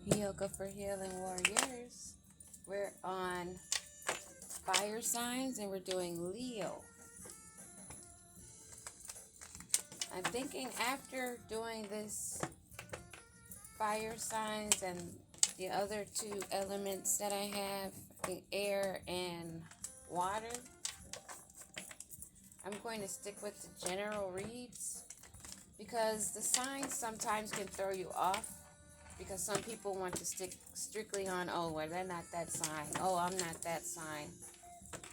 Yoga for Healing Warriors. We're on fire signs and we're doing Leo. I'm thinking after doing this fire signs and the other two elements that I have, the air and water, I'm going to stick with the general reads because the signs sometimes can throw you off. Because some people want to stick strictly on, oh, well, they're not that sign. Oh, I'm not that sign.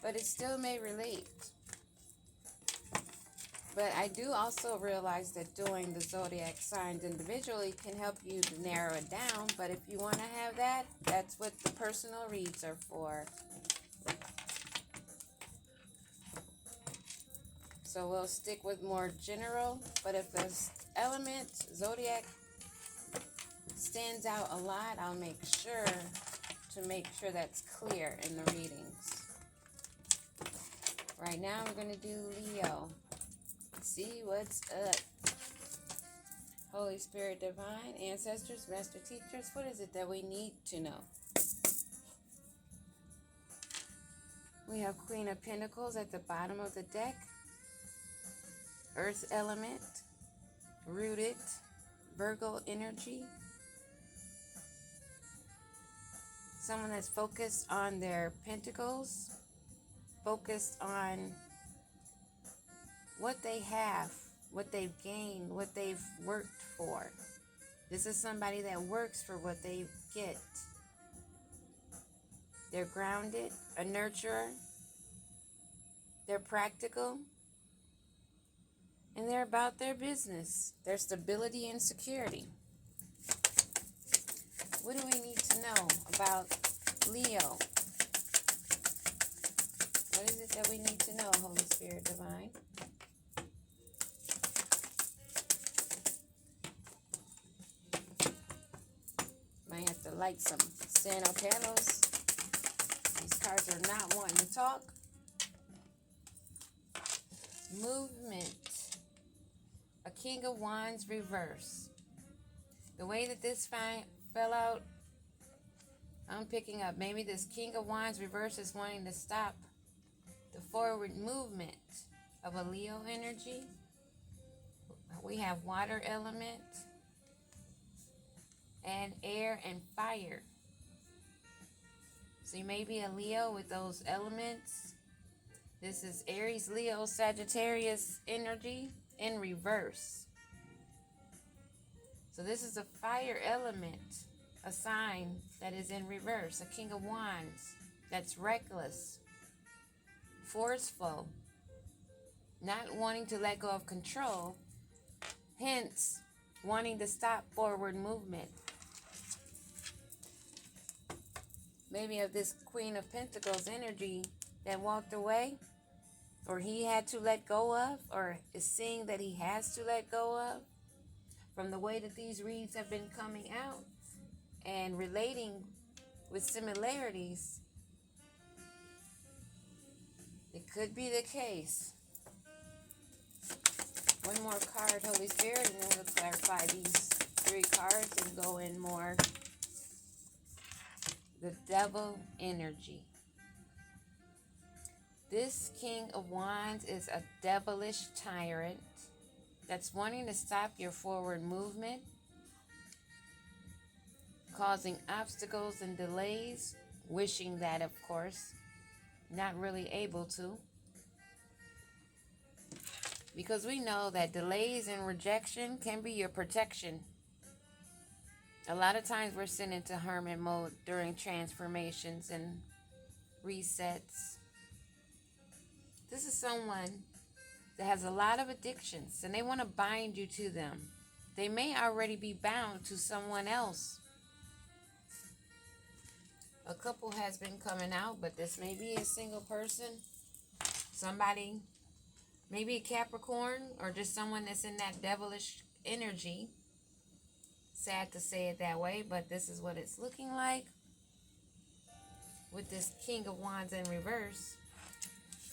But it still may relate. But I do also realize that doing the zodiac signs individually can help you to narrow it down. But if you want to have that, that's what the personal reads are for. So we'll stick with more general. But if the element, zodiac, stands out a lot, I'll make sure that's clear in the readings. Right now we're going to do Leo. See what's up. Holy Spirit, Divine, Ancestors, Master Teachers, what is it that we need to know? We have Queen of Pentacles at the bottom of the deck. Earth element, rooted, Virgo energy. Someone that's focused on their pentacles, focused on what they have, what they've gained, what they've worked for. This is somebody that works for what they get. They're grounded, a nurturer, they're practical, and they're about their business, their stability and security. What do we need to know about Leo? What is it that we need to know, Holy Spirit Divine? Might have to light some Sano candles. These cards are not wanting to talk. Movement. A King of Wands reverse. The way that this fell out, I'm picking up maybe this King of Wands reverse is wanting to stop the forward movement of a Leo energy. We have water element and air and fire. So you may be a Leo with those elements. This is Aries, Leo, Sagittarius energy in reverse. So this is a fire element, a sign that is in reverse, a King of Wands that's reckless, forceful, not wanting to let go of control, hence wanting to stop forward movement. Maybe of this Queen of Pentacles energy that walked away, or he had to let go of, or is seeing that he has to let go of. From the way that these reads have been coming out and relating with similarities, it could be the case. One more card, Holy Spirit, and then we'll clarify these three cards and go in more. The Devil energy. This King of Wands is a devilish tyrant that's wanting to stop your forward movement, causing obstacles and delays, wishing that, of course, not really able to. Because we know that delays and rejection can be your protection. A lot of times we're sent into hermit mode during transformations and resets. This is someone that has a lot of addictions and they want to bind you to them. They may already be bound to someone else. A couple has been coming out, but this may be a single person. Somebody, maybe a Capricorn, or just someone that's in that devilish energy. Sad to say it that way, but this is what it's looking like. With this King of Wands in reverse,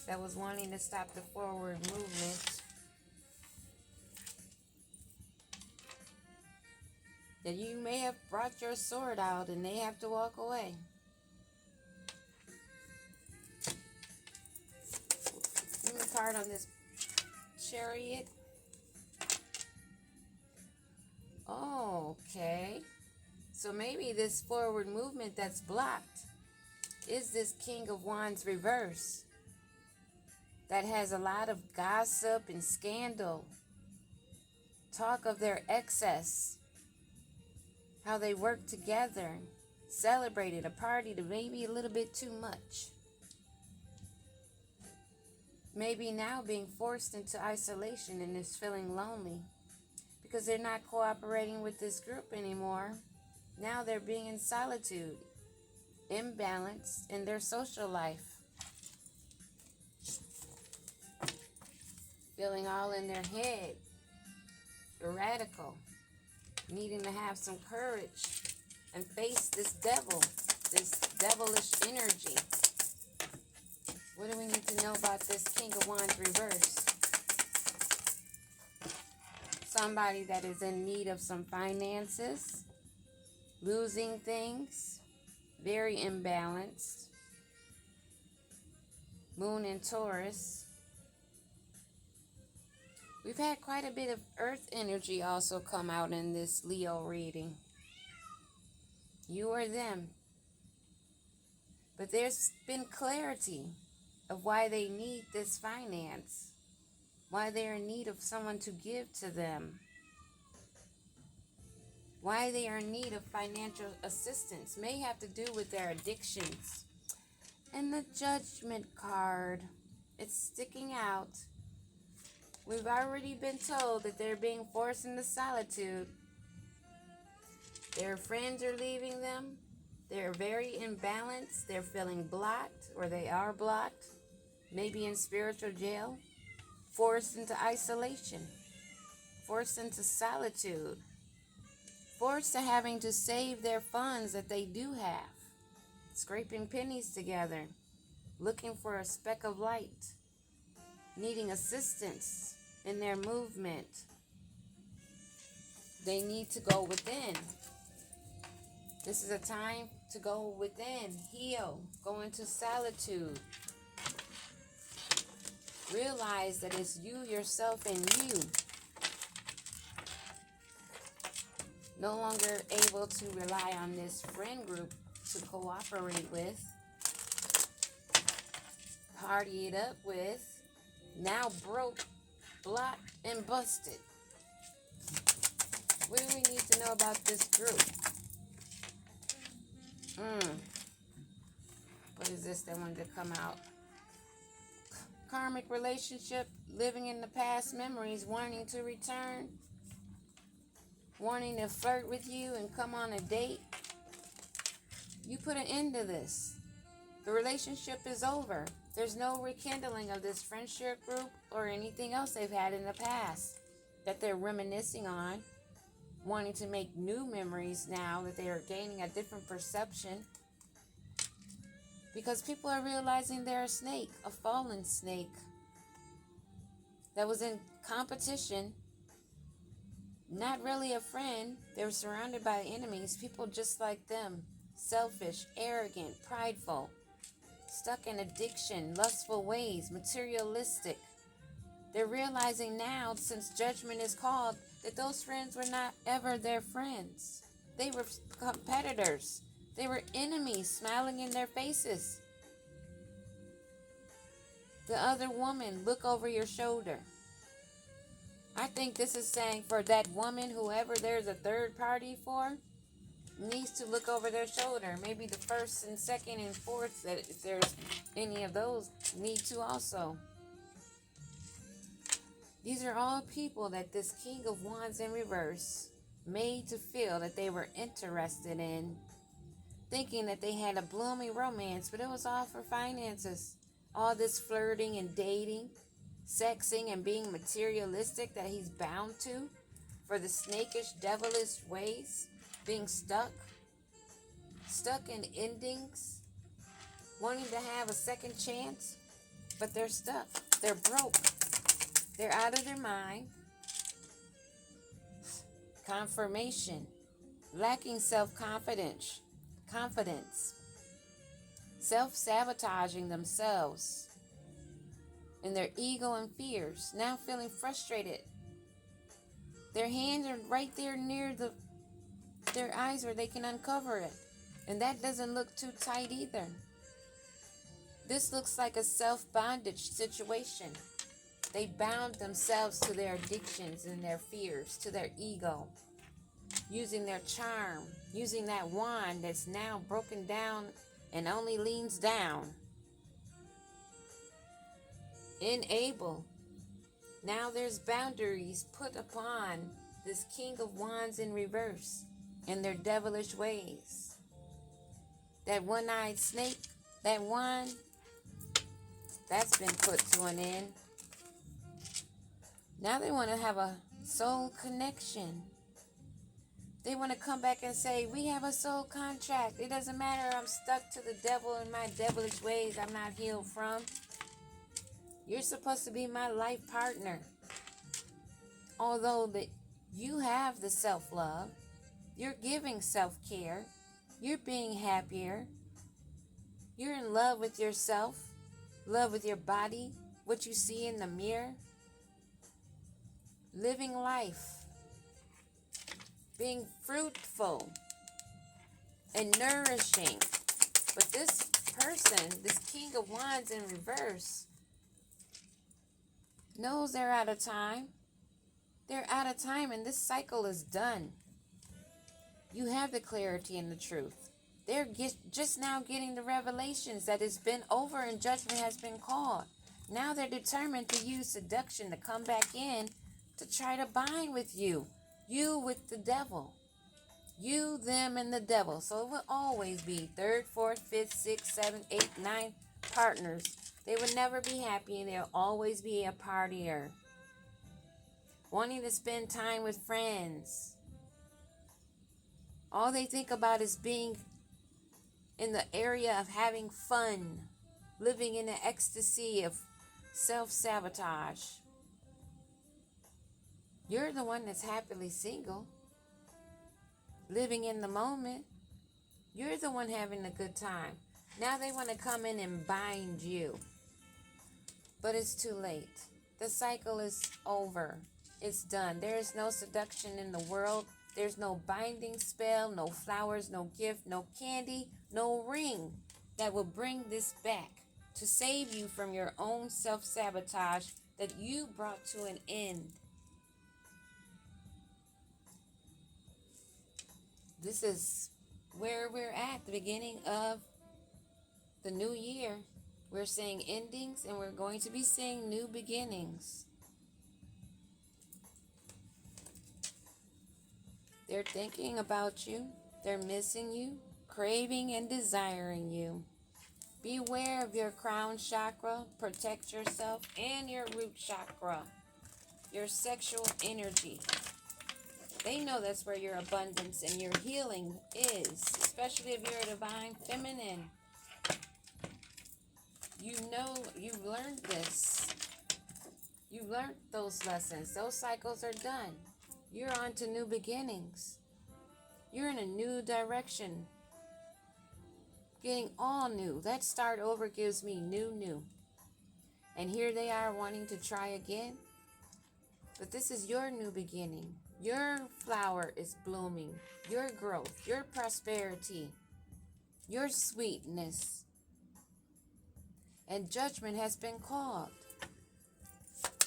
that was wanting to stop the forward movement. that you may have brought your sword out and they have to walk away. Give me a card on this Chariot. Okay. So maybe this forward movement that's blocked is this King of Wands reverse that has a lot of gossip and scandal, talk of their excess, how they work together, celebrated a party to maybe a little bit too much. Maybe now being forced into isolation and is feeling lonely because they're not cooperating with this group anymore. Now they're being in solitude, imbalanced in their social life, feeling all in their head, radical, needing to have some courage and face this devil, this devilish energy. What do we need to know about this King of Wands reverse? Somebody that is in need of some finances, losing things, very imbalanced. Moon in Taurus. We've had quite a bit of earth energy also come out in this Leo reading. You or them. But there's been clarity of why they need this finance, why they're in need of someone to give to them, why they are in need of financial assistance. May have to do with their addictions. And the Judgment card, it's sticking out. We've already been told that they're being forced into solitude. Their friends are leaving them. They're very imbalanced. They're feeling blocked, or they are blocked. Maybe in spiritual jail. Forced into isolation. Forced into solitude. Forced to having to save their funds that they do have. Scraping pennies together. Looking for a speck of light. Needing assistance in their movement. They need to go within. This is a time to go within, heal, go into solitude. Realize that it's you, yourself, and you. No longer able to rely on this friend group to cooperate with, party it up with. Now broke, blocked, and busted. What do we need to know about this group? What is this that wanted to come out? Karmic relationship, living in the past memories, wanting to return, wanting to flirt with you and come on a date. You put an end to this. The relationship is over. There's no rekindling of this friendship group or anything else they've had in the past that they're reminiscing on, wanting to make new memories now that they are gaining a different perception. Because people are realizing they're a snake, a fallen snake that was in competition, not really a friend. They were surrounded by enemies, people just like them, selfish, arrogant, prideful, stuck in addiction, lustful ways, materialistic. They're realizing now, since judgment is called, that those friends were not ever their friends. They were competitors. They were enemies, smiling in their faces. The other woman, look over your shoulder. I think this is saying for that woman, whoever there's a third party for, needs to look over their shoulder. Maybe the first and second and fourth, that if there's any of those, need to also. These are all people that this King of Wands in reverse made to feel that they were interested in, thinking that they had a bloomy romance, but it was all for finances. All this flirting and dating, sexing and being materialistic that he's bound to for the snakish, devilish ways, being stuck in endings, wanting to have a second chance, but they're stuck. They're broke. They're out of their mind. Confirmation. lacking self-confidence, self-sabotaging themselves in their ego and fears, now feeling frustrated. Their hands are right there near their eyes where they can uncover it. And that doesn't look too tight either. This looks like a self-bondage situation. They bound themselves to their addictions and their fears, to their ego, using their charm, using that wand that's now broken down and only leans down. Enable. Now there's boundaries put upon this King of Wands in reverse and their devilish ways. That one-eyed snake, that wand, that's been put to an end. Now they want to have a soul connection. They want to come back and say, we have a soul contract. It doesn't matter. I'm stuck to the devil and my devilish ways I'm not healed from. You're supposed to be my life partner. Although you have the self-love, you're giving self-care, you're being happier, you're in love with yourself, love with your body, what you see in the mirror, living life, being fruitful and nourishing. But this person, this King of Wands in reverse, knows they're out of time. They're out of time and this cycle is done. You have the clarity and the truth. They're just now getting the revelations that it's been over and judgment has been called. Now they're determined to use seduction to come back in to try to bind with you. You with the devil. You, them, and the devil. So it will always be third, fourth, fifth, sixth, seventh, eighth, ninth partners. They will never be happy and they'll always be a partier. Wanting to spend time with friends. All they think about is being in the area of having fun. Living in the ecstasy of self-sabotage. You're the one that's happily single. Living in the moment. You're the one having a good time. Now they want to come in and bind you. But it's too late. The cycle is over. It's done. There is no seduction in the world. There's no binding spell, no flowers, no gift, no candy, no ring that will bring this back to save you from your own self-sabotage that you brought to an end. This is where we're at, the beginning of the new year. We're seeing endings and we're going to be seeing new beginnings. They're thinking about you. They're missing you, craving and desiring you. Beware of your crown chakra. Protect yourself and your root chakra. Your sexual energy. They know that's where your abundance and your healing is, especially if you're a divine feminine. You know, you've learned this. You learned those lessons. Those cycles are done. You're on to new beginnings. You're in a new direction. Getting all new. That start over gives me new. And here they are wanting to try again. But this is your new beginning. Your flower is blooming. Your growth, your prosperity, your sweetness. And judgment has been called.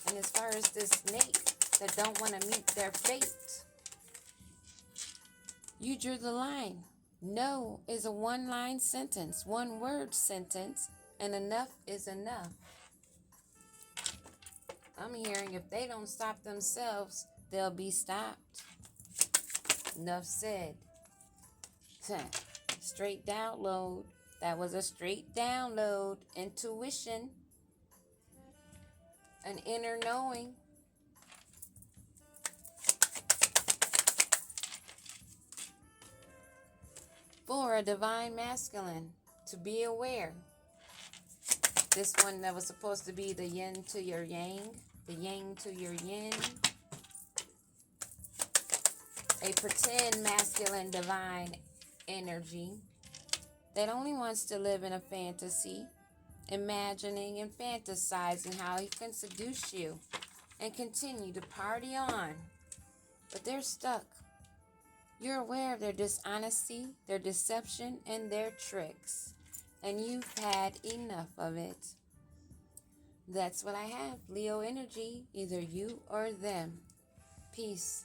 And as far as this snake that don't want to meet their fate, you drew the line. No is a one-line sentence, one-word sentence, and enough is enough. I'm hearing if they don't stop themselves, they'll be stopped. Enough said. Straight download. That was a straight download. Intuition. An inner knowing. For a divine masculine to be aware. This one that was supposed to be the yin to your yang, the yang to your yin. a pretend masculine divine energy that only wants to live in a fantasy, imagining and fantasizing how he can seduce you and continue to party on. But they're stuck. You're aware of their dishonesty, their deception, and their tricks. And you've had enough of it. That's what I have. Leo energy, either you or them. Peace.